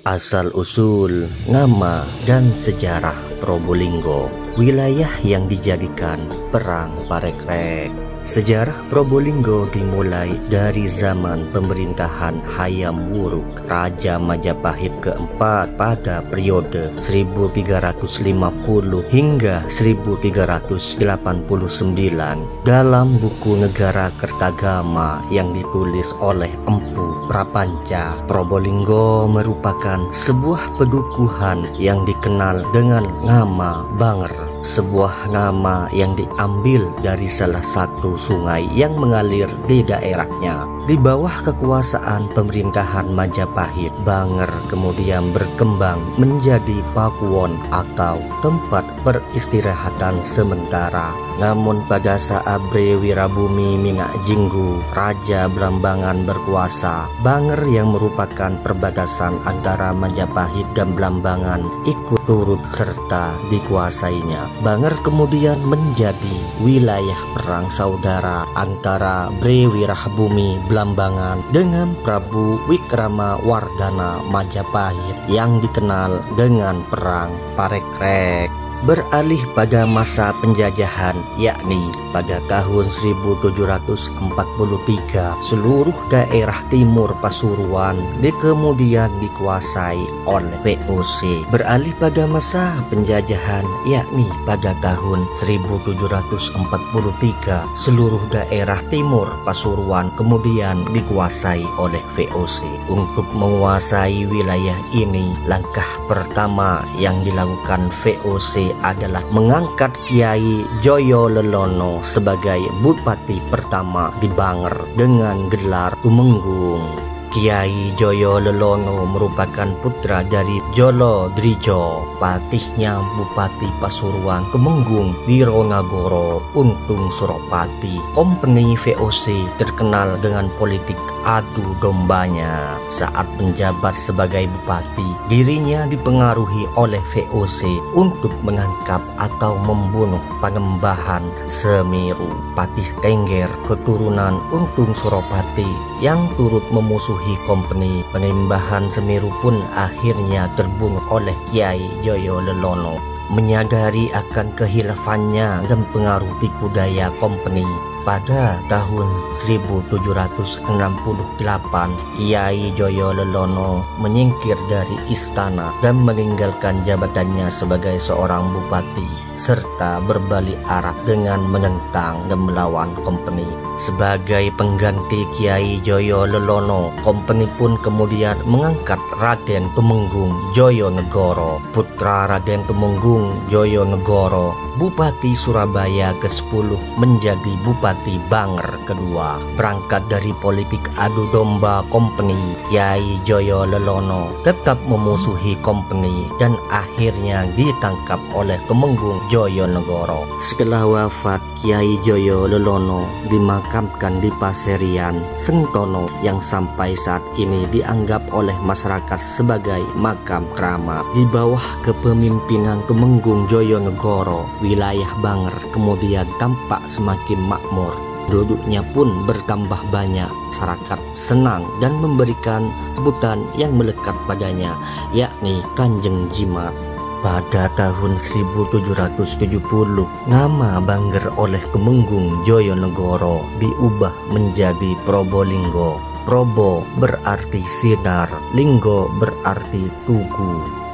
Asal-usul, nama, dan sejarah Probolinggo, wilayah yang dijadikan perang Parekrek. Sejarah Probolinggo dimulai dari zaman pemerintahan Hayam Wuruk, Raja Majapahit keempat pada periode 1350 hingga 1389 dalam buku Negara Kertagama yang ditulis oleh Empu Prapanca. Probolinggo merupakan sebuah pedukuhan yang dikenal dengan nama Banger, sebuah nama yang diambil dari salah satu sungai yang mengalir di daerahnya. Di bawah kekuasaan pemerintahan Majapahit, Banger kemudian berkembang menjadi pakuwon atau tempat peristirahatan sementara. Namun pada saat Bre Wirabumi Minyak Jinggu, Raja Blambangan berkuasa, Banger yang merupakan perbatasan antara Majapahit dan Blambangan ikut turut serta dikuasainya. Banger kemudian menjadi wilayah perang saudara antara Bre Wirabumi Blambangan dengan Prabu Wikramawardhana Majapahit yang dikenal dengan Perang Parekrek. Beralih pada masa penjajahan, yakni pada tahun 1743, seluruh daerah timur Pasuruan kemudian dikuasai oleh VOC. Beralih pada masa penjajahan, yakni pada tahun 1743, seluruh daerah timur Pasuruan kemudian dikuasai oleh VOC. Untuk menguasai wilayah ini, langkah pertama yang dilakukan VOC adalah mengangkat Kiai Joyo Lelono sebagai bupati pertama di Banger dengan gelar Tumenggung. Kiai Joyo Lelono merupakan putra dari Jolo Drijo, patihnya Bupati Pasuruan Tumenggung Wirongagoro Untung Suropati. Kompeni VOC terkenal dengan politik adu dombanya. Saat menjabat sebagai bupati, dirinya dipengaruhi oleh VOC untuk menangkap atau membunuh Panembahan Semeru, Patih Tengger keturunan Untung Suropati yang turut memusuhi kompeni. Panembahan Semeru pun akhirnya terbunuh oleh Kiai Joyo Lelono. Menyadari akan kehilafannya dan pengaruh tipu daya kompeni, pada tahun 1768 Kiai Joyo Lelono menyingkir dari istana dan meninggalkan jabatannya sebagai seorang bupati serta berbalik arah dengan menentang dan melawan kompeni. Sebagai pengganti Kiai Joyo Lelono, kompeni pun kemudian mengangkat Raden Tumenggung Joyonegoro, putra Raden Tumenggung Joyonegoro, Bupati Surabaya ke-10 menjadi Bupati Banger kedua. Berangkat dari politik adu domba kompeni, Kiai Joyo Lelono tetap memusuhi kompeni dan akhirnya ditangkap oleh Tumenggung Joyonegoro. Setelah wafat Kiai Joyo Lelono dimakamkan di Paserian Sentono yang sampai saat ini dianggap oleh masyarakat sebagai makam keramat. Di bawah kepemimpinan Tumenggung Joyonegoro, wilayah Banger kemudian tampak semakin makmur. Penduduknya pun bertambah banyak. Masyarakat senang dan memberikan sebutan yang melekat padanya, yakni Kanjeng Jimat. Pada tahun 1770, nama Banger oleh Tumenggung Joyonegoro diubah menjadi Probolinggo. Probo berarti sinar, linggo berarti tugu.